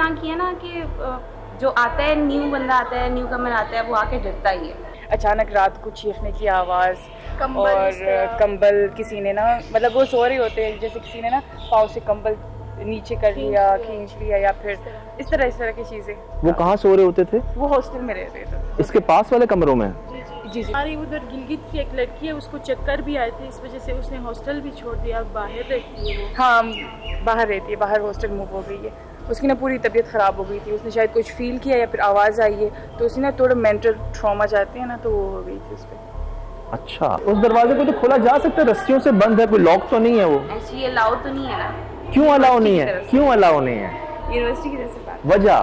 इतना किया ना कि जो आता है, न्यू बंदा आता है, न्यू कमर आता है, वो आके डरता ही है। अचानक रात को चीखने की आवाज़ और इस तरह। कंबल किसी ने ना, मतलब वो सो रहे होते हैं, जैसे किसी ने ना पाँव से कंबल नीचे कर लिया, खींच लिया, या फिर इस तरह की चीज़ें। वो कहाँ सो रहे होते थे? वो हॉस्टल में रहते थे। इसके पास वाले कमरों में? जी। हमारी उधर गिलगित की एक लड़की है, उसको चक्कर भी आए थे, इस वजह से उसने हॉस्टल भी छोड़ दिया, अब बाहर रहती है वो। हाँ, बाहर रहती है, बाहर हॉस्टल मूव हो गई है। उसकी ना पूरी तबीयत ख़राब हो गई थी, उसने शायद कुछ फील किया या फिर आवाज़ आई है, तो उसने ना थोड़ा मेंटल ट्रॉमा जाते हैं ना, तो वो हो गई थी उस पर। अच्छा, उस दरवाजे को तो खोला जा सकता है, रस्सियों से बंद है, कोई लॉक तो नहीं है वो? ऐसे अलाउ तो नहीं है ना। क्यों अलाउ नहीं है? क्यों अलाउ नहीं है? यूनिवर्सिटी की तरफ से बात, वजह?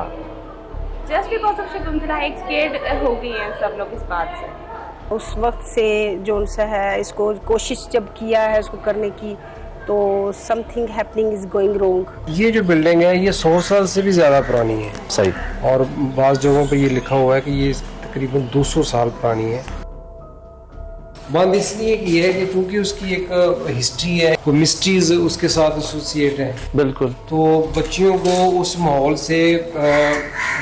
जस्ट बिकॉज ऑफ शकुंतला एक स्केर्ड हो गई है सब लोग इस बात से। उस वक्त से जो सा है, इसको कोशिश जब किया है इसको करने की, तो something happening is going wrong. ये जो बिल्डिंग है ये 100 साल से भी ज़्यादा पुरानी है। सही। और बाज़ जगहों पे ये लिखा हुआ है कि ये तकरीबन 200 साल पुरानी है। बंद इसलिए की है कि क्योंकि उसकी एक हिस्ट्री है, कोई मिस्ट्रीज उसके साथ एसोसिएट है। बिल्कुल। तो बच्चियों को उस माहौल से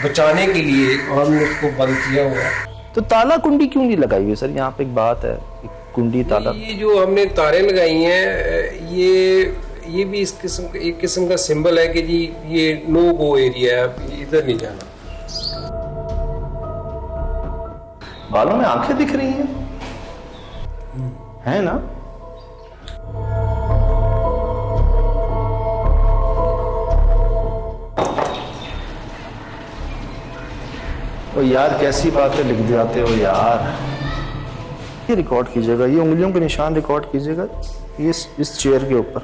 बचाने के लिए हमने उसको बंद किया हुआ है। तो ताला कुंडी क्यों नहीं लगाई हुई सर? यहाँ पे एक बात है, कुंडी ताला। ये जो हमने तारें लगाई हैं, ये भी इस किस्म एक किस्म का सिंबल है कि जी ये नो गो एरिया है, इधर नहीं जाना। बालों में आंखें दिख रही हैं, है ना? ओ यार, कैसी बातें लिख जाते हो यार। ये रिकॉर्ड कीजिएगा, ये उंगलियों के निशान रिकॉर्ड कीजिएगा, ये इस चेयर के ऊपर।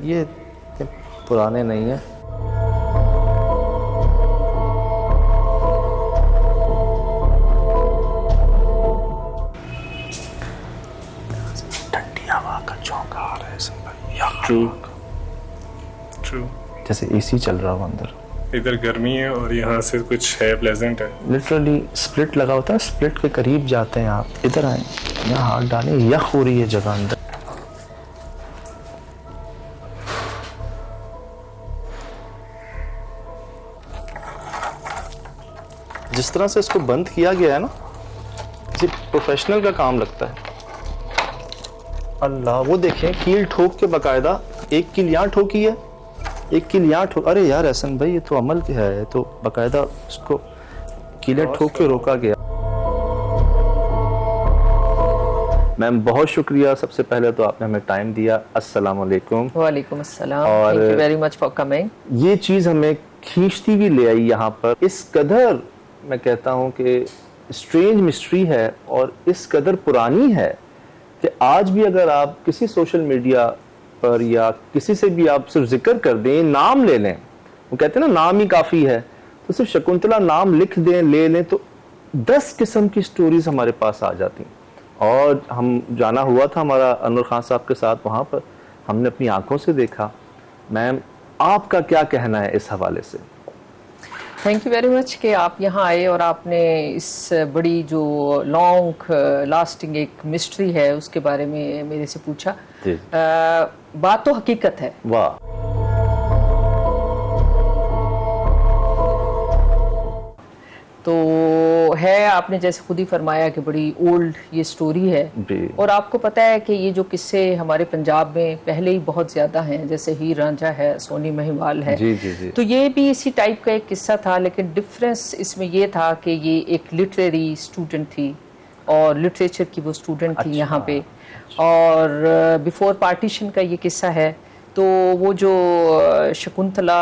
ये पुराने नहीं है। ठंडी हवा का झोंका आ रहा है। ट्रू। जैसे एसी चल रहा हो अंदर। इधर गर्मी है और यहाँ से कुछ है, प्लेजेंट है। लिटरली स्प्लिट लगा होता है, स्प्लिट के करीब जाते हैं आप। इधर आए, यहाँ हाथ डालें, यख हो रही है जगह अंदर। जिस तरह से इसको बंद किया गया है ना, किसी प्रोफेशनल का काम लगता है। अल्लाह, वो देखें, कील ठोक के बकायदा, एक कील यहाँ ठोकी है, एक कील यहाँ ठोक। अरे यार एहसन भाई, ये तो अमल क्या है, तो बकायदा उसको कीलें ठोक के रोका गया। मैम बहुत शुक्रिया, सबसे पहले तो आपने हमें टाइम दिया। अस्सलाम वालेकुम। वालेकुम अस्सलाम, और thank you very much for coming. ये चीज़ हमें खींचती भी ले आई यहाँ पर। इस कदर मैं कहता हूँ कि स्ट्रेंज मिस्ट्री है और इस कदर पुरानी है कि आज भी अगर आप किसी सोशल मीडिया पर या किसी से भी आप सिर्फ जिक्र कर दें, नाम ले लें, वो कहते हैं ना नाम ही काफ़ी है, तो सिर्फ शकुंतला नाम लिख दें, ले लें, तो 10 किस्म की स्टोरीज हमारे पास आ जाती। और हम जाना हुआ था हमारा अनवर खान साहब के साथ, वहाँ पर हमने अपनी आंखों से देखा। मैम आपका क्या कहना है इस हवाले से? थैंक यू वेरी मच कि आप यहाँ आए और आपने इस बड़ी जो लॉन्ग लास्टिंग एक मिस्ट्री है उसके बारे में मेरे से पूछा। बात तो हकीकत है। वाह। तो है, आपने जैसे खुद ही फरमाया कि बड़ी ओल्ड ये स्टोरी है, और आपको पता है कि ये जो किस्से हमारे पंजाब में पहले ही बहुत ज़्यादा हैं, जैसे हीर रांझा है, सोनी महिवाल है। जी। तो ये भी इसी टाइप का एक किस्सा था, लेकिन डिफरेंस इसमें ये था कि ये एक लिटरेरी स्टूडेंट थी और लिटरेचर की वो स्टूडेंट थी यहाँ पे। और बिफोर पार्टीशन का ये किस्सा है। तो वो जो शकुंतला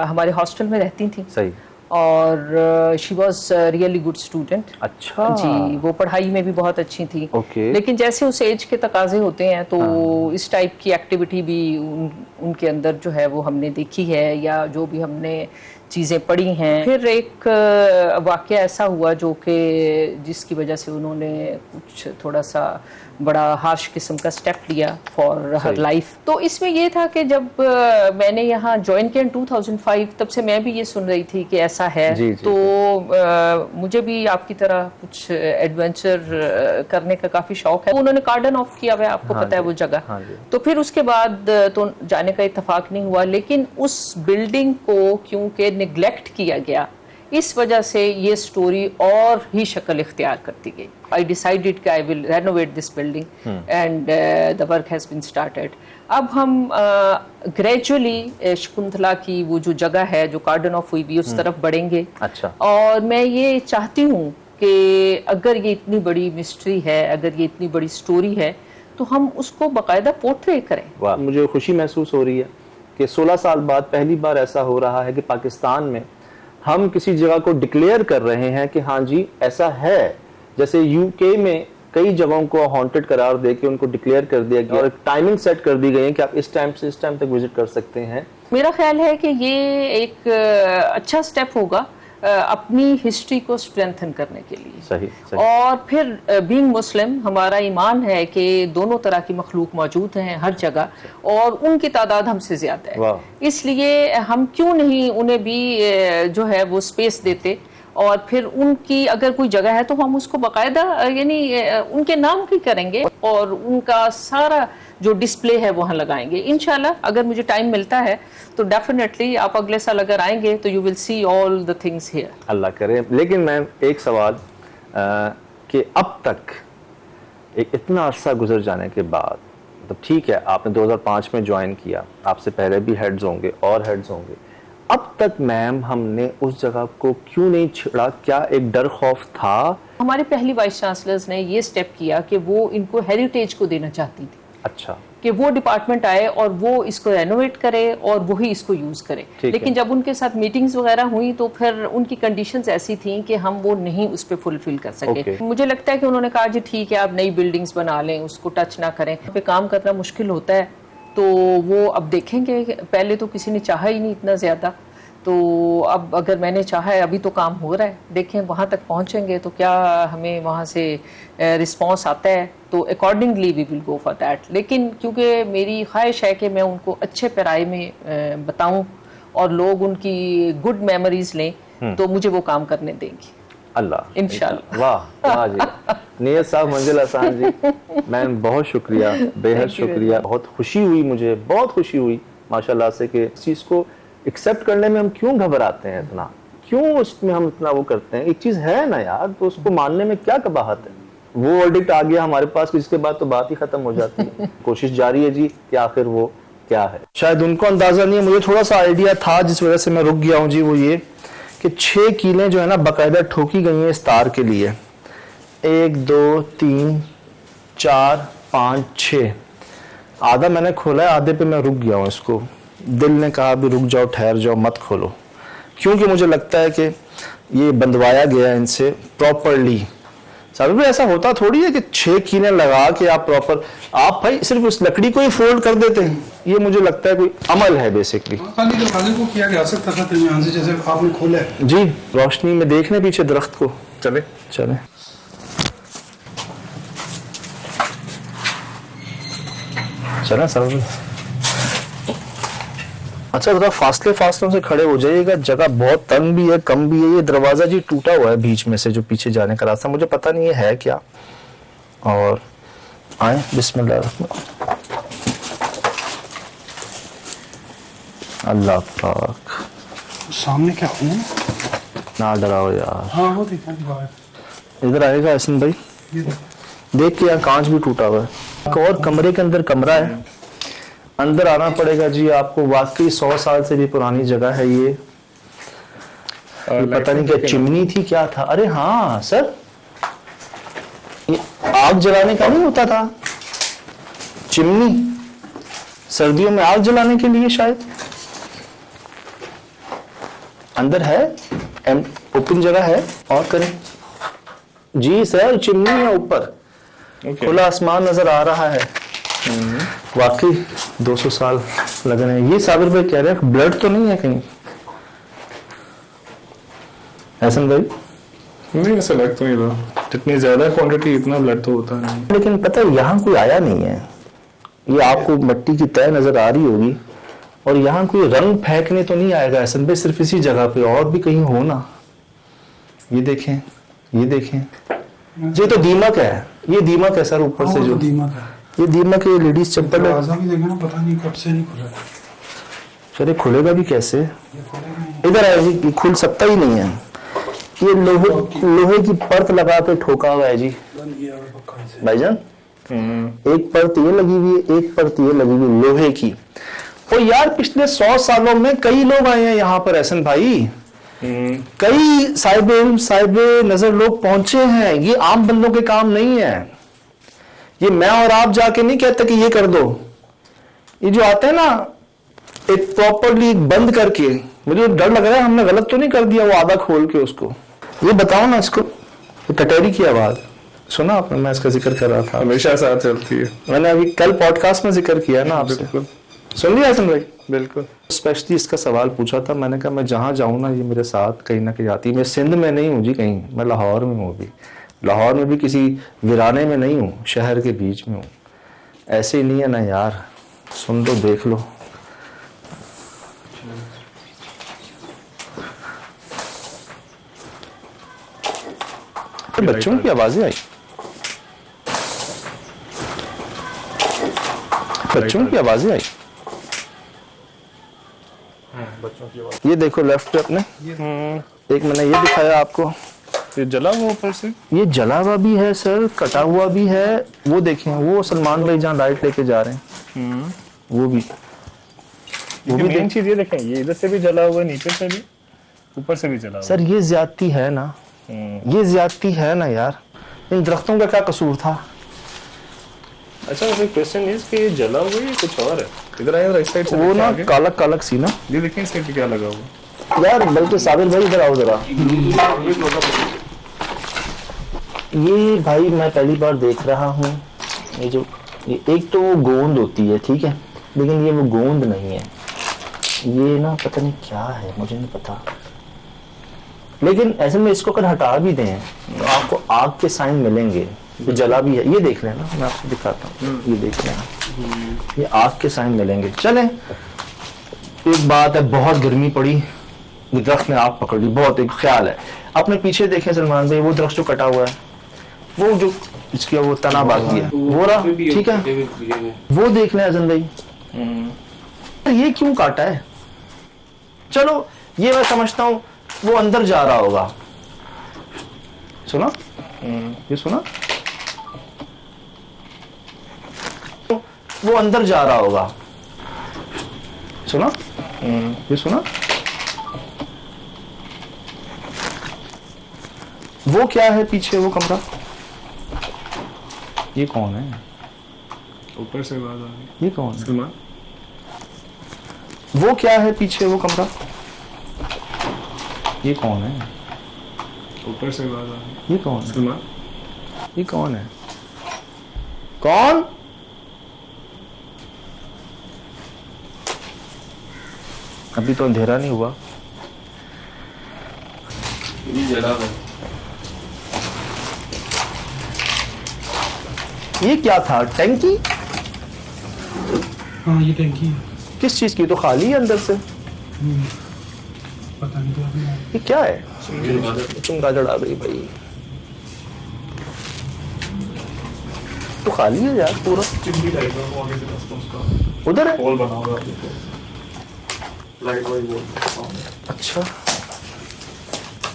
हमारे हॉस्टल में रहती थी। सही। और she was really good student. अच्छा जी, वो पढ़ाई में भी बहुत अच्छी थी। लेकिन जैसे उस एज के तकाजे होते हैं तो इस टाइप की एक्टिविटी भी उनके अंदर जो है वो हमने देखी है, या जो भी हमने चीज़ें पढ़ी हैं। फिर एक वाक़या ऐसा हुआ जो कि जिसकी वजह से उन्होंने कुछ थोड़ा सा बड़ा हार्श किस्म का स्टेप लिया फॉर हर लाइफ। तो इसमें ये था कि जब मैंने यहाँ ज्वाइन किया 2005, तब से मैं भी ये सुन रही थी कि ऐसा है। जी, तो मुझे भी आपकी तरह कुछ एडवेंचर करने का काफ़ी शौक है। उन्होंने कार्डन ऑफ किया हुआ है, आपको पता है वो जगह। तो फिर उसके बाद तो जाने का इत्तेफाक नहीं हुआ, लेकिन उस बिल्डिंग को क्योंकि निगलेक्ट किया गया, इस वजह से ये स्टोरी और ही शक्ल इख्तियार करती गई। आई डिसाइडेड कि I will renovate this building and the work has been started. अब हम ग्रेजुअली शकुंतला की वो जो जगह है जो कार्डन ऑफ हुई भी उस तरफ बढ़ेंगे। अच्छा। और मैं ये चाहती हूँ कि अगर ये इतनी बड़ी मिस्ट्री है, अगर ये इतनी बड़ी स्टोरी है, तो हम उसको बाकायदा पोर्ट्रे करें। वाह, मुझे खुशी महसूस हो रही है कि 16 साल बाद पहली बार ऐसा हो रहा है कि पाकिस्तान में हम किसी जगह को डिक्लेयर कर रहे हैं कि हाँ जी ऐसा है। जैसे यूके में कई जगहों को हॉन्टेड करार देके उनको डिक्लेयर कर दिया गया और एक टाइमिंग सेट कर दी गई है कि आप इस टाइम से इस टाइम तक विजिट कर सकते हैं। मेरा ख्याल है कि ये एक अच्छा स्टेप होगा अपनी हिस्ट्री को स्ट्रेंथन करने के लिए। सही। और फिर बीइंग मुस्लिम, हमारा ईमान है कि दोनों तरह की मखलूक मौजूद हैं हर जगह और उनकी तादाद हमसे ज्यादा है। इसलिए हम क्यों नहीं उन्हें भी जो है वो स्पेस देते, और फिर उनकी अगर कोई जगह है तो हम उसको बाकायदा यानी उनके नाम की करेंगे और उनका सारा जो डिस्प्ले है वहाँ लगाएंगे। इंशाल्लाह अगर मुझे टाइम मिलता है तो डेफिनेटली आप अगले साल अगर आएंगे तो you will see all the things here. अल्लाह करे। लेकिन मैम एक सवाल कि अब तक एक इतना अरसा गुजर जाने के बाद, तो ठीक है आपने 2005 में ज्वाइन किया, आपसे पहले भी हेड्स होंगे और हेड्स होंगे, अब तक मैम हमने उस जगह को क्यों नहीं छेड़ा? क्या एक डर खौफ था? हमारी पहली वाइस चांसलर्स ने ये स्टेप किया कि वो इनको हेरिटेज को देना चाहती थी। अच्छा। कि वो डिपार्टमेंट आए और वो इसको रेनोवेट करे और वही इसको यूज करे। लेकिन जब उनके साथ मीटिंग्स वगैरह हुई तो फिर उनकी कंडीशंस ऐसी थी कि हम वो नहीं उस पर फुलफिल कर सके। मुझे लगता है कि उन्होंने कहा जी ठीक है आप नई बिल्डिंग्स बना लें, उसको टच ना करें। पे काम करना मुश्किल होता है तो वो अब देखेंगे। पहले तो किसी ने चाहा ही नहीं इतना ज्यादा, तो अब अगर मैंने चाहा है, अभी तो काम हो रहा है, देखें वहाँ तक पहुँचेंगे तो क्या हमें वहाँ से रिस्पांस आता है तो accordingly we will go for that. लेकिन क्योंकि मेरी ख्वाहिश है कि मैं उनको अच्छे पैराए में बताऊं और लोग उनकी गुड मेमोरीज लें तो मुझे वो काम करने देंगी अल्लाह इंशाल्लाह। वाह वाह जी। नियत साहब, मंजिल हसन जी, मैम बहुत शुक्रिया, बेहद शुक्रिया। बहुत खुशी हुई, मुझे बहुत खुशी हुई माशाल्लाह से कि इस चीज़ को एक्सेप्ट करने में हम क्यों घबराते हैं इतना, क्यों उसमें हम इतना वो करते हैं। एक चीज़ है ना यार, तो उसको मानने में क्या कबाहत है। वो वर्डिक्ट आ गया हमारे पास, जिसके बाद तो बात ही खत्म हो जाती है। कोशिश जारी है जी कि आखिर वो क्या है। शायद उनको अंदाजा नहीं है, मुझे थोड़ा सा आइडिया था जिस वजह से मैं रुक गया हूँ जी। वो ये कि 6 कीलें जो है ना बाकायदा ठोकी गई हैं इस तार के लिए। 1 2 3 4 5 6। आधा मैंने खोला है, आधे पे मैं रुक गया हूँ। इसको दिल ने कहा भी रुक जाओ, ठहर जाओ, मत खोलो, क्योंकि मुझे लगता है कि ये बंधवाया गया इनसे प्रॉपरली। साबिर भाई ऐसा होता थोड़ी है कि 6 कीलें लगा के आप प्रॉपर, आप भाई सिर्फ उस लकड़ी को ही फोल्ड कर देते हैं। ये मुझे लगता है कोई अमल है बेसिकली। खाली दरवाजे को किया जा सकता था दरमियान से, जैसे आपने खोला है जी, रोशनी में देखने पीछे दरख्त को। चले चले चले साबिर भाई। अच्छा थोड़ा फासलों से खड़े हो जाइएगा, जगह बहुत तंग भी है, कम भी है। ये दरवाजा जी टूटा हुआ है बीच में से, जो पीछे जाने का रास्ता, मुझे पता नहीं है क्या। और आए बिस्मिल्लाह। अल्लाह पाक। सामने क्या हुआ? ना डराओ यार। हाँ वो देखा बाहर। इधर आएगा हसन भाई, देख के यार कांच भी टूटा हुआ है। एक और कमरे के अंदर कमरा है, अंदर आना पड़ेगा जी आपको। वाकई 100 साल से भी पुरानी जगह है ये। पता नहीं क्या चिमनी थी, क्या था। अरे हाँ सर, ये आग जलाने का नहीं होता था चिमनी, सर्दियों में आग जलाने के लिए शायद। अंदर है, ओपन जगह है। और करें जी सर, चिमनी है ऊपर, खुला आसमान नजर आ रहा है। वाकई 200 साल लग रहे हैं। ये साबिर भाई कह रहे हैं ब्लड तो नहीं है कहीं? ऐसा भाई? नहीं, ऐसा लग तो नहीं रहा, जितनी ज्यादा क्वांटिटी इतना ब्लड तो होता नहीं। लेकिन पता है यहाँ कोई आया नहीं है, ये आपको मिट्टी की तह नजर आ रही होगी, और यहाँ कोई रंग फेंकने तो नहीं आएगा ऐसा भाई, सिर्फ इसी जगह पे, और भी कहीं हो ना। ये देखें, ये देखें, ये तो दीमक है, ये दीमक है सर ऊपर से जो दीमक है, ये दीमक है, लेडीज चप्पल है। दरवाजा भी देखा ना, पता नहीं कब से नहीं खुला। सर ये खुलेगा भी कैसे? इधर है जी, ये खुल सकता ही नहीं है, ये लोहे की परत लगा के ठोका हुआ है जी भाईजान। एक परत ये लगी हुई है, एक परत ये लगी हुई लोहे की। और यार पिछले 100 सालों में कई लोग आए हैं यहाँ पर एहसन भाई, कई साहिब नजर लोग पहुंचे हैं, ये आम बंदों के काम नहीं है। ये मैं और आप जाके नहीं कहते कि ये कर दो, ये जो आते हैं ना एक प्रॉपरली बंद करके, मुझे डर लग रहा है हमने गलत तो नहीं कर दिया वो आधा खोल के उसको। ये बताओ ना इसको, कटोरी की आवाज सुना आपने? मैं इसका जिक्र कर रहा था, हमेशा साथ चलती है। मैंने अभी कल पॉडकास्ट में जिक्र किया ना आपसे, सुन लिया हसन भाई? बिल्कुल। स्पेशली इसका सवाल पूछा था मैंने, कहा मैं जहाँ जाऊँ ना ये मेरे साथ कहीं ना कहीं आती है। मैं सिंध में नहीं हूँ जी कहीं, मैं लाहौर में हूँ अभी, लाहौर में भी किसी वीराने में नहीं हूँ, शहर के बीच में हूँ। ऐसे ही नहीं है ना यार, सुन लो देख लो। बच्चों की आवाजें आई, बच्चों की आवाजें आई, ये देखो लेफ्ट पे अपने, एक मैंने ये दिखाया आपको, ये जला हुआ ऊपर से, ये जला हुआ भी है सर, कटा हुआ भी है। वो देखें, वो सलमान भाई जहाँ लाइट लेके जा रहे हैं वो भी मेन चीज ये देखें, ये इधर से भी जला हुआ है, नीचे से भी, ऊपर से भी जला हुआ। सर ये ज्यादती है ना, ये ज्यादती है ना यार, इन दरख्तों का क्या कसूर था? अच्छा वैसे क्वेश्चन इज कि ये जला हुआ है कुछ और है? इधर आए राइट साइड से, वो ना कालक कालक सी ना, ये देखें इसके पे क्या लगा हुआ यार। बल्कि साबिर भाई इधर आओ जरा, ये भाई मैं पहली बार देख रहा हूँ, ये जो ये एक तो वो गोंद होती है ठीक है, लेकिन ये वो गोंद नहीं है, ये ना पता नहीं क्या है, मुझे नहीं पता। लेकिन ऐसे में इसको अगर हटा भी दें तो आपको आग के साइन मिलेंगे, तो जला भी है। ये देख लेना, मैं आपको दिखाता हूँ, ये देख लेना, ये आग के साइन मिलेंगे। चलें, एक बात है, बहुत गर्मी पड़ी, ये दरख्त ने आग पकड़ ली, बहुत एक ख्याल है। अपने पीछे देखें सलमान भाई, वो दरख्त जो कटा हुआ है, वो जो इसकी वो तना बाकी है, वो रहा ठीक है, वो देख लें अजन भाई। ये क्यों काटा है? चलो ये मैं समझता हूँ वो अंदर जा रहा होगा, सुना? ये सुना? वो अंदर जा रहा होगा, सुना? ये सुना? वो क्या है पीछे वो कमरा? ये कौन है? ऊपर से आवाज आ रही। ये कौन है? सलमान। वो क्या है पीछे वो कमरा? ये कौन है? ऊपर से आवाज आ रही। ये कौन है? सलमान। ये कौन है? कौन? अभी तो अंधेरा नहीं हुआ। ये जला हुआ। ये क्या था? टैंकी? हाँ ये टैंकी है। किस चीज की? तो खाली है अंदर से। पता नहीं क्या ये क्या है? चुमगादड़ आ गई भाई। तो खाली है यार पूरा। उधर है। पोल बना हुआ है। लाइट वाइट बोल। अच्छा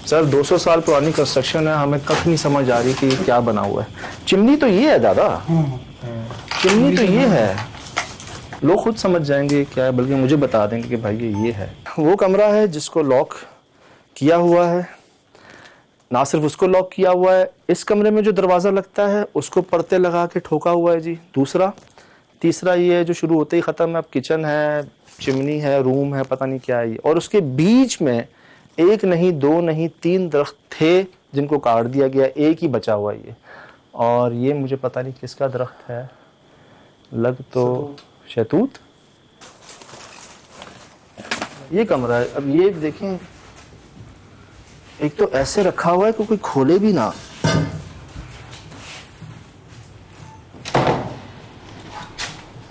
सर 200 साल पुरानी कंस्ट्रक्शन है, हमें कख नहीं समझ आ रही कि ये क्या बना हुआ है। चिमनी तो ये है दादा, चिमनी तो ये है। लोग खुद समझ जाएंगे क्या है, बल्कि मुझे बता देंगे कि भाई ये है। वो कमरा है जिसको लॉक किया हुआ है, ना सिर्फ उसको लॉक किया हुआ है, इस कमरे में जो दरवाज़ा लगता है उसको पर्दे लगा के ठोका हुआ है जी। दूसरा, तीसरा ये है जो शुरू होते ही ख़त्म है। अब किचन है, चिमनी है, रूम है, पता नहीं क्या है ये। और उसके बीच में एक नहीं, दो नहीं, 3 दरख्त थे जिनको काट दिया गया, एक ही बचा हुआ ये। और ये मुझे पता नहीं किसका दरख्त है, लग तो शहतूत। ये कमरा है। अब ये देखें, एक तो ऐसे रखा हुआ है कि कोई खोले भी ना।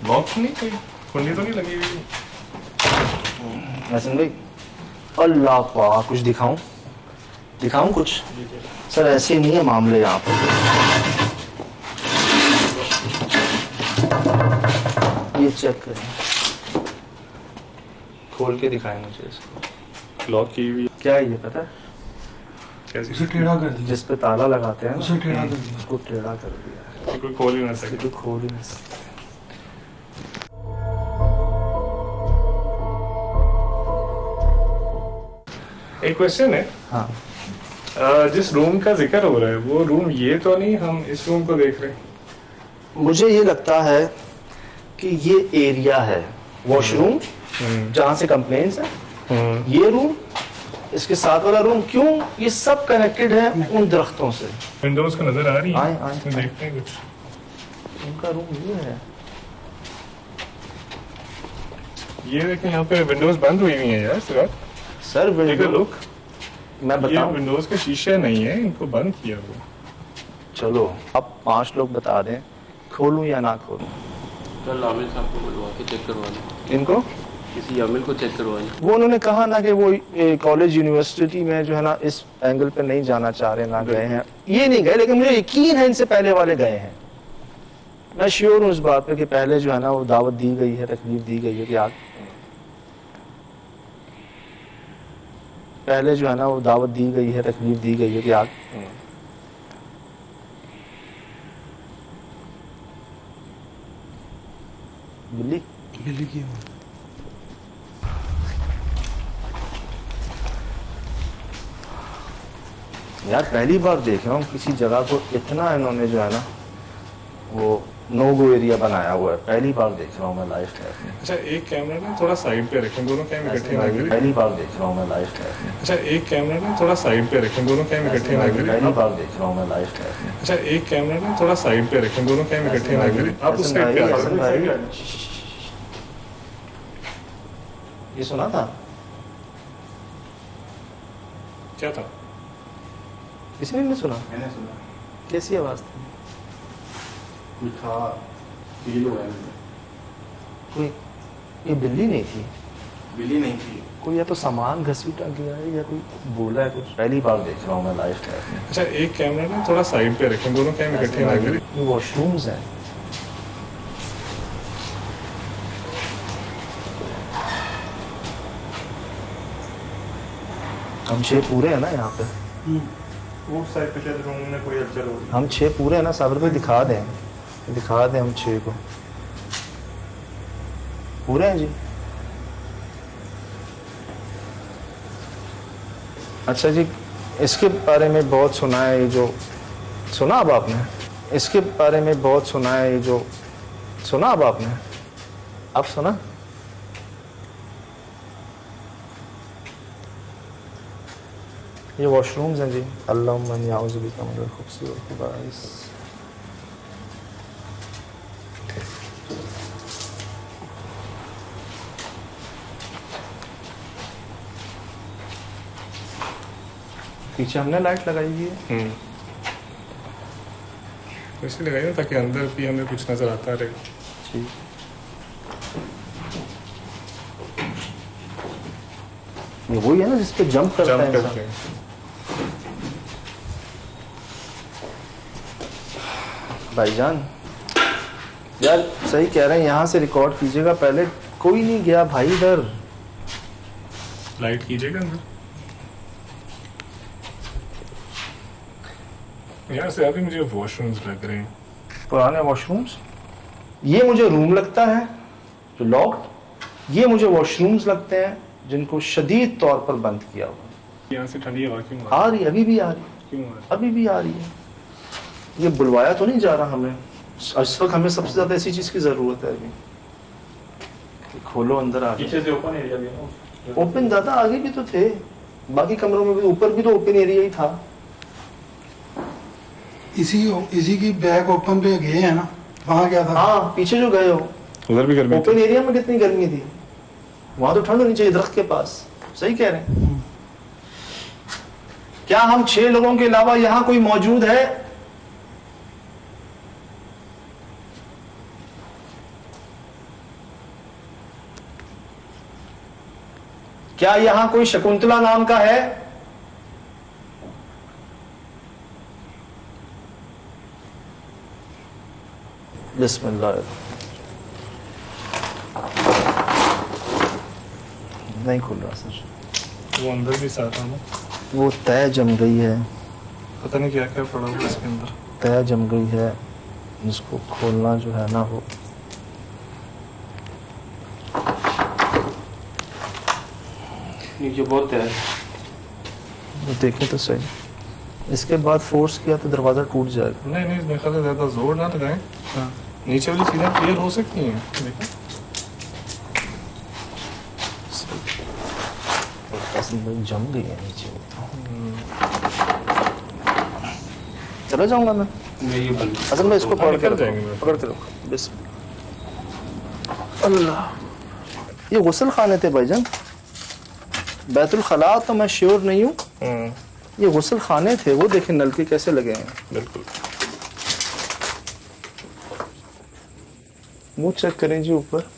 लॉक नहीं, कोई कुंडी तो नहीं लगी हुई? हसन भाई, अल्लाह पाक, कुछ दिखाऊं कुछ? सर ऐसे नहीं है मामले यहाँ पर। ये चेक करें, खोल के दिखाएं मुझे इसको। लॉक की हुई क्या है ये पता है? कैसी? उसे टेढ़ा कर दिया, जिस पे ताला लगाते हैं ना, उसे टेढ़ा कर दिया। उसको टेढ़ा कर दिया है। कोई खोल ही ना सके। तो खोल ही नहीं सकते। एक क्वेश्चन है, हाँ, जिस रूम का जिक्र हो रहा है वो रूम ये तो नहीं हम इस रूम को देख रहे हैं? मुझे ये लगता है कि ये एरिया है वॉशरूम जहाँ से कंप्लेंट्स है, ये रूम, इसके साथ वाला रूम, क्यों ये सब कनेक्टेड है उन दरख्तों से। विंडोज को नजर आ रही है? आए। इसमें देखते हैं कुछ। उनका रूम ये है। ये देखें यहाँ पे विंडोज बंद हुई हुई है यार सिर्फ। सर देखो विंडो, लुक, मैं ये बताऊं, विंडोज के शीशे नहीं है, इनको बंद किया हुआ। चलो अब 5 लोग बता दें, खोलूं या ना खोलूं? कल आमिर साहब को बुलवा के चेक करवा लें। इनको किसी आमिर को चेक करवा लें। वो उन्होंने कहा ना कि वो कॉलेज यूनिवर्सिटी में जो है ना इस एंगल पे नहीं जाना चाह रहे, ना गए हैं, ये नहीं गए, लेकिन मुझे यकीन है इनसे पहले वाले गए हैं। मैं श्योर हूँ इस बात पे कि पहले जो है ना वो दावत दी गई है, तकलीफ दी गई है कि आप पहले जो है ना वो दावत दी गई है, तकलीफ दी गई है कि आप बिल्ली बिल्ली की यार पहली बार देख रहा हूँ किसी जगह को इतना इन्होंने जो है ना वो नो गो एरिया बनाया हुआ है। पहली बार देख रहा हूँ मैं लाइफ में। अच्छा एक कैमरा ना थोड़ा साइड पे रखें, दोनों कैम इकट्ठे ना करें। पहली बार देख रहा हूँ मैं लाइफ में। अच्छा एक कैमरा ना थोड़ा साइड पे रखें, दोनों कैम इकट्ठे ना करें। पहली बार देख रहा हूँ मैं लाइफ में। अच्छा एक कैमरा ना थोड़ा साइड पे रखें, दोनों कैम इकट्ठे ना करें। आप उस साइड पे आ हसन जाओ। भाई, ये सुना था? क्या था? किसी ने नहीं सुना? मैंने सुना कैसी आवाज थी? कुछ था, फील हुआ है मुझे। कोई, ये बिल्ली नहीं थी, बिल्ली नहीं थी। कोई या तो सामान घसीटा गया है या कोई बोला है कुछ। पहली बार देख रहा हूँ मैं लाइफ में। अच्छा एक कैमरा ना थोड़ा साइड पे रखें, दोनों कैम इकट्ठे ना करें। ये वॉशरूम्स हैं। हम 6 पूरे हैं ना यहाँ पे? वो साइड पे शायद रूम में कोई हलचल हो रही है। हम 6 पूरे हैं ना साबिर भाई? दिखा दें हम 6 को पूरे हैं जी। अच्छा जी, इसके बारे में बहुत सुना है, ये जो सुना अब आपने? इसके बारे में बहुत सुना है, ये जो सुना अब आपने? अब सुना? ये वॉशरूम्स हैं जी। अल्लाहुम्मा इन्नी अऊज़ु बिका मिनल खुब्सी वल खबाइस। पीछे हमने लाइट लगाई हुई है। इसलिए लगाई ना ताकि अंदर भी हमें कुछ नजर आता रहे। ठीक, ये वही है ना जिस पे जंप करता जंप है करते इंसान। हैं। भाईजान यार सही कह रहे हैं, यहाँ से रिकॉर्ड कीजिएगा। पहले कोई नहीं गया भाई इधर। लाइट कीजिएगा अंदर। यहाँ से अभी मुझे वॉशरूम्स लग रहे हैं। पुराने वॉशरूम्स, ये मुझे रूम लगता है जो लॉक्ड, ये मुझे वॉशरूम्स लगते हैं जिनको शदीद तौर पर बंद किया हुआ। यहाँ से ठंडी हवा क्यों आ रही है, अभी भी आ रही है, क्यों आ रही? अभी भी आ रही है। ये बुलवाया तो नहीं जा रहा हमें। इस वक्त हमें सबसे ज्यादा ऐसी चीज की जरूरत है अभी। खोलो अंदर आ पीछे से ओपन एरिया भी है ना। ओपन दादा आगे भी तो थे, बाकी कमरों में भी, ऊपर भी तो ओपन एरिया ही था। इसी की बैग ओपन पे गए हैं ना, वहाँ क्या था? हाँ पीछे जो गए हो, उधर भी गर्मी ओपन एरिया में कितनी गर्मी थी, वहां तो ठंड होनी चाहिए दरख्त के पास। सही कह रहे हैं। क्या हम 6 लोगों के अलावा यहां कोई मौजूद है? क्या यहां कोई शकुंतला नाम का है? बिस्मिल्लाह। नहीं खुल रहा सर। वो अंदर भी साथ है ना, वो तय जम गई है, पता नहीं क्या क्या पड़ा हुआ इसके अंदर। तय जम गई है, इसको खोलना जो है ना वो ये बहुत है। देखें तो सही, इसके बाद फोर्स किया तो दरवाजा टूट जाएगा। नहीं नहीं, मेरे ख्याल से ज्यादा जोर ना लगाएं। हाँ, नीचे वाली चीजें क्लियर हो सकती हैं। देखो जम गई है नीचे। चला जाऊंगा मैं। ये बंद। असल में इसको पकड़ के निकल रखो, जाएंगे। पकड़ के रखो। बिस्मिल्लाह। अल्लाह, ये गुस्ल खाने थे भाईजान। बैतुल खला तो मैं श्योर नहीं हूँ, ये गुस्ल खाने थे। वो देखें नलके कैसे लगे हैं। बिल्कुल। मुंह चेक करें जी ऊपर।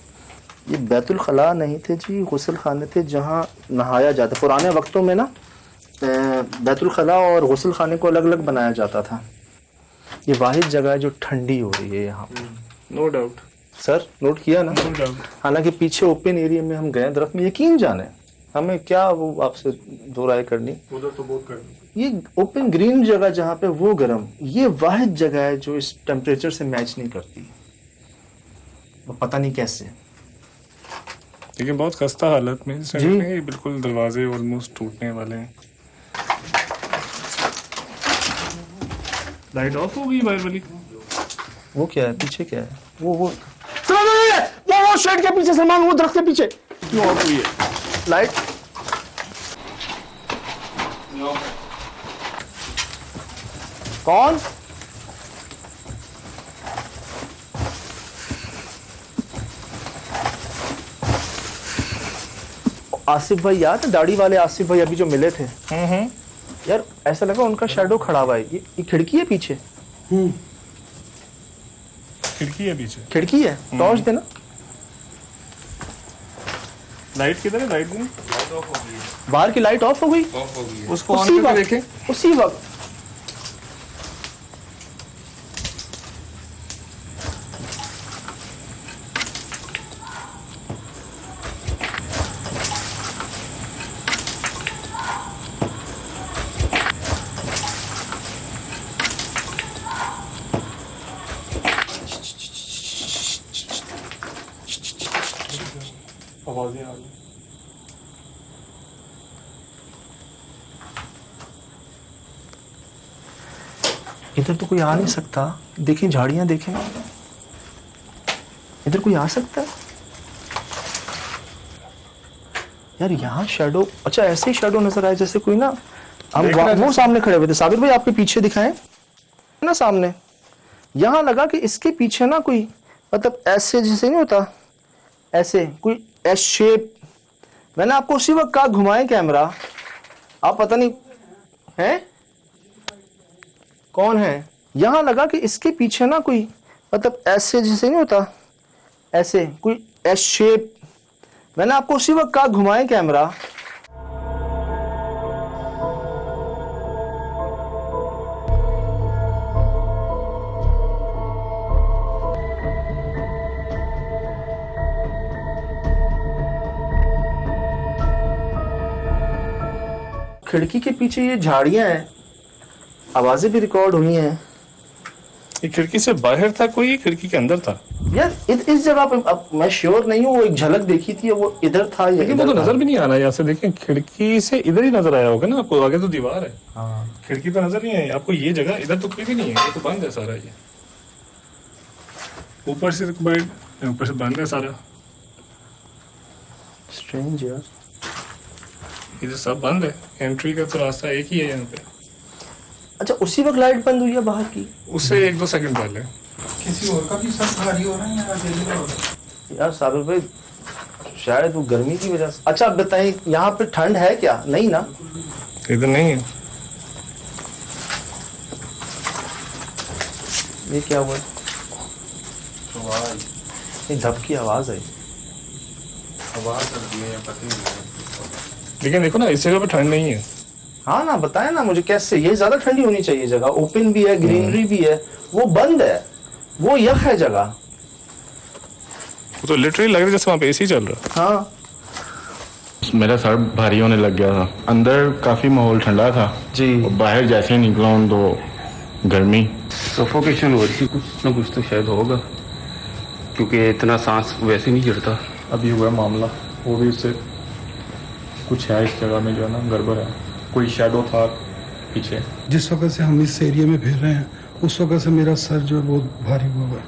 ये बैतुल खला नहीं थे जी, गुस्ल खाने थे जहाँ नहाया जाता। पुराने वक्तों में ना बैतुल खला और गुस्ल खाने को अलग अलग बनाया जाता था। ये वाहिद जगह है जो ठंडी हो रही है यहाँ पर। नो डाउट सर, नोट किया ना। No doubt. हालांकि पीछे ओपन एरिया में हम गए दरख्त में, यकीन जाने हमें क्या वो आपसे दो राय करनी। उधर तो बहुत गर्मी। ये ओपन ग्रीन जगह जहाँ पे वो गर्म, ये वाहिद जगह है जो इस टेम्परेचर से मैच नहीं करती। वो पता नहीं कैसे। लेकिन बहुत खस्ता हालत में जी। ये बिल्कुल दरवाजे ऑलमोस्ट टूटने वाले हैं। लाइट ऑफ हो गई बाहर वाली। वो क्या है पीछे, क्या है वो शेड के पीछे, सलमान वो दरख्त के पीछे क्यों ऑफ हुई है? लाइट। कौन? आसिफ भाई, याद है दाढ़ी वाले आसिफ भाई अभी जो मिले थे? यार ऐसा लगा उनका शैडो खड़ा हुआ है। ये खिड़की है पीछे। खिड़की है पीछे। खिड़की है, टॉर्च देना। लाइट किधर है? लाइट नहीं, बाहर की लाइट ऑफ हो गई। उसको ऑन उसी करके वक्त, देखें। उसी वक्त। आवाजें आ रही। इधर तो कोई आ नहीं सकता। देखें झाड़ियां, देखें इधर कोई आ सकता है यार? यहाँ शैडो, अच्छा ऐसे ही शैडो नजर आए जैसे कोई ना, हम वो सामने खड़े हुए थे। साबिर भाई आपके पीछे दिखाएं ना, सामने। यहाँ लगा कि इसके पीछे ना कोई, मतलब ऐसे जैसे नहीं होता, ऐसे कोई एस शेप। मैंने आपको उसी वक्त कहा घुमाएं कैमरा, आप पता नहीं है कौन है। यहां लगा कि इसके पीछे ना कोई, मतलब ऐसे जैसे नहीं होता, ऐसे कोई एस शेप। मैंने आपको उसी वक्त कहा घुमाएं कैमरा। खिड़की के पीछे ये झाड़ियां हैं, आवाजें भी रिकॉर्ड हुई हैं। ये खिड़की से बाहर था कोई, खिड़की के अंदर था यार इस जगह पे अब मैं श्योर नहीं हूँ। वो एक झलक देखी थी, वो इधर था या लेकिन वो इधर तो था। नजर भी नहीं आ रहा है। यहाँ से देखें, खिड़की से इधर ही नजर आया होगा ना आपको। आगे तो दीवार है। हाँ। खिड़की पे नजर नहीं आई आपको। ये जगह इधर तो कोई भी नहीं है, ये तो बंद है सारा। ये ऊपर से ऊपर से बंद है सारा। स्ट्रेंज यार। इधर सब बंद है। एंट्री का तो रास्ता एक ही है यहाँ पे। अच्छा उसी वक्त लाइट बंद हुई है बाहर की? उससे 1-2 सेकंड पहले। किसी और का भी सब भारी हो रहा है या अकेले का हो रहा है? यार साबिर भाई शायद वो गर्मी की वजह से। अच्छा बताइए यहाँ पे ठंड है क्या? नहीं ना? इधर नहीं है। ये क्या हुआ? ये धप की आवाज आई। लेकिन देखो ना, इस जगह पे ठंड नहीं है। हाँ ना, बताए ना मुझे कैसे। ये ज्यादा ठंडी होनी चाहिए जगह, ओपन भी है, ग्रीनरी भी है, वो बंद है, वो यख है जगह। वो तो लिटरली लग रहा है जैसे वहाँ पे एसी चल रहा है। हाँ मेरा सर भारी होने लग गया था। अंदर काफी माहौल ठंडा था जी। और बाहर जैसे ही निकला हूं तो गर्मी, सफोकेशन हो रही थी। कुछ ना कुछ तो शायद होगा, क्योंकि इतना सांस वैसे नहीं गिरता। अभी हुआ मामला, वो भी उससे कुछ है इस जगह में जो है ना गड़बड़ है। कोई शैडो था पीछे। जिस वक्त से हम इस एरिया में फिर रहे हैं उस वक्त से मेरा सर जो है बहुत भारी हुआ है,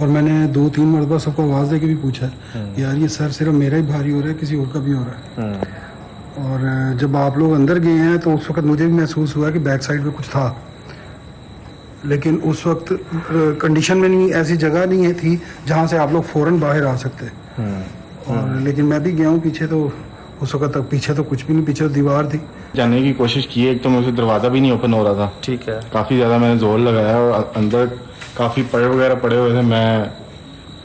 और मैंने 2-3 मरतबा सबको आवाज़ दे के भी पूछा है यार ये सर सिर्फ मेरा ही भारी हो रहा है, किसी और का भी हो रहा है। और जब आप लोग अंदर गए हैं तो उस वक्त मुझे भी महसूस हुआ कि बैक साइड में कुछ था, लेकिन उस वक्त कंडीशन में नहीं, ऐसी जगह नहीं थी जहाँ से आप लोग फ़ौरन बाहर आ सकते। और लेकिन मैं भी गया हूँ पीछे, तो उस वक्त तक पीछे तो कुछ भी नहीं, पीछे तो दीवार थी। जाने की कोशिश की, एक तो मुझे दरवाज़ा भी नहीं ओपन हो रहा था। ठीक है। काफ़ी ज़्यादा मैंने जोर लगाया और अंदर काफ़ी पेड़ वगैरह पड़े हुए थे।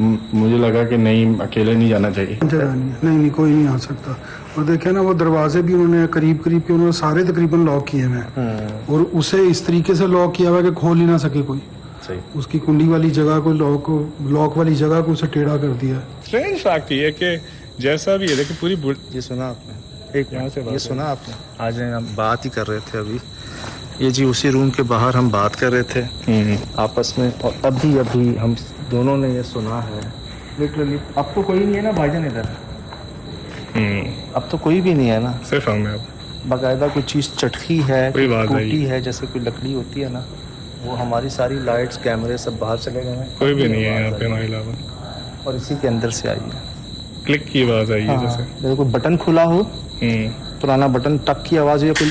मुझे लगा कि नहीं, अकेले नहीं जाना चाहिए। जगह नहीं, कोई नहीं आ सकता। और देखे ना वो दरवाजे भी उन्होंने करीब के उन्होंने सारे तकरीबन लॉक किए हुए हैं, और उसे इस तरीके से लॉक किया हुआ कि खोल ही ना सके कोई। सही। उसकी कुंडी वाली जगह को लॉक वाली जगह को उसे टेढ़ा कर दिया। स्ट्रेंज फैक्ट ये कि जैसा भी है, देखिए पूरी ये सुना आपने? एक यहाँ से ये सुना आपने? आज हम बात ही कर रहे थे अभी, ये जी उसी रूम के बाहर हम बात कर रहे थे आपस में, और अभी हम दोनों ने ये सुना है लिटरली। अब तो कोई नहीं है ना भाईजान इधर? अब तो कोई भी नहीं है ना, सिर्फ हम अब बाकायदा कोई चीज़ चटकी है, कोई बात नहीं। टूटी है, जैसे कोई लकड़ी होती है ना, वो हमारी सारी लाइट्स कैमरे सब बाहर चले गए हैं। कोई भी नहीं है यहाँ पे ना अलावा, और इसी के अंदर से आई है क्लिक की आवाज आई है जैसे। जैसे कोई बटन खुला हो, पुराना बटन, टक की आवाज हुई, कोई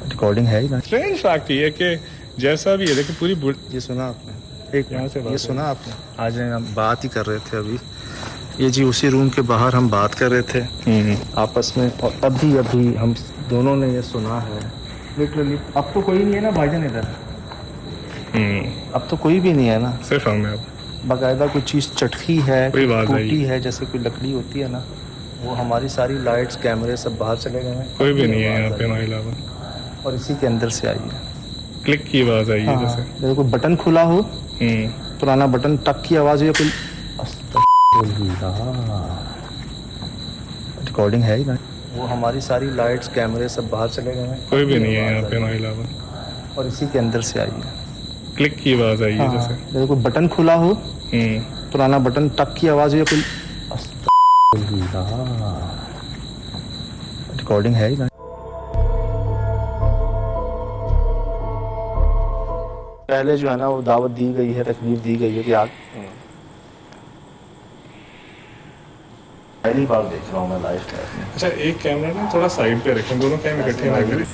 रिकॉर्डिंग है ही ना। स्ट्रेंज फैक्ट ये कि जैसा भी है, देखिए पूरी ये सुना आपने? एक यहाँ से ये सुना आपने? आज हम बात ही कर रहे थे अभी, ये जी उसी रूम के बाहर हम बात कर रहे थे आपस में, और अभी हम दोनों ने ये सुना है लिटरली। अब तो कोई नहीं है ना भाईजान इधर? अब तो कोई भी नहीं है ना, सिर्फ हम अब बाकायदा कोई चीज़ चटकी है, कोई बात नहीं। टूटी है, जैसे कोई लकड़ी होती है ना, वो हमारी सारी लाइट्स कैमरे सब बाहर चले गए हैं। कोई भी नहीं है यहाँ पे ना अलावा, और इसी के अंदर से आई है क्लिक की आवाज आई है जैसे। जैसे कोई बटन खुला हो, पुराना बटन, टक की आवाज हुई, कोई रिकॉर्डिंग है ही ना, वो हमारी सारी लाइट्स कैमरे सब बाहर चले गए हैं। कोई भी नहीं है यहाँ पे ना अलावा, और इसी के अंदर से आई है क्लिक की आवाज आई है जैसे। जैसे कोई बटन खुला हो, पुराना बटन, टक की आवाज हुई, कोई रिकॉर्डिंग है ही ना। पहले जो है ना वो दावत दी गई है, तकलीफ दी गई है कि आप पहली बार देख रहा हूँ मैं लाइफ में। अच्छा, एक कैमरा ना थोड़ा साइड पे रखें, दोनों कैमरे इकट्ठे ना करें।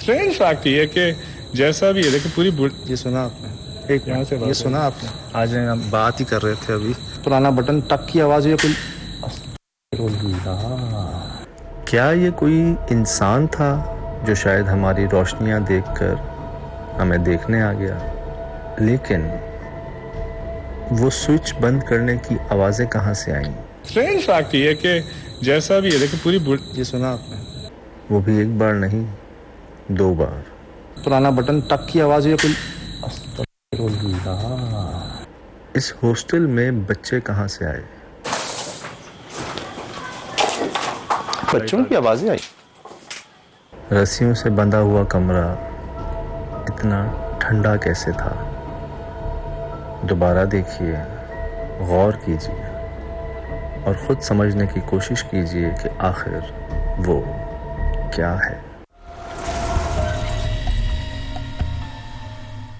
स्ट्रेंज फैक्ट ये कि जैसा भी है, देखिए पूरी ये सुना आपने? एक यहाँ से ये सुना आपने? आज हम बात ही कर रहे थे अभी, पुराना बटन, टक की आवाज हुई, कोई क्या ये कोई इंसान था जो शायद हमारी रोशनियां देखकर हमें देखने आ गया, लेकिन वो स्विच बंद करने की आवाजें कहाँ से आईं? स्ट्रेंज फैक्ट ये कि जैसा भी है, देखिए पूरी ये सुना आपने? वो भी एक बार नहीं, 2 बार। पुराना बटन, टक की आवाज हुई, कोई इस हॉस्टल में बच्चे कहाँ से आए? बच्चों की आवाजें आई। रस्सियों से बंधा हुआ कमरा इतना ठंडा कैसे था? दोबारा देखिए, गौर कीजिए और खुद समझने की कोशिश कीजिए कि आखिर वो क्या है।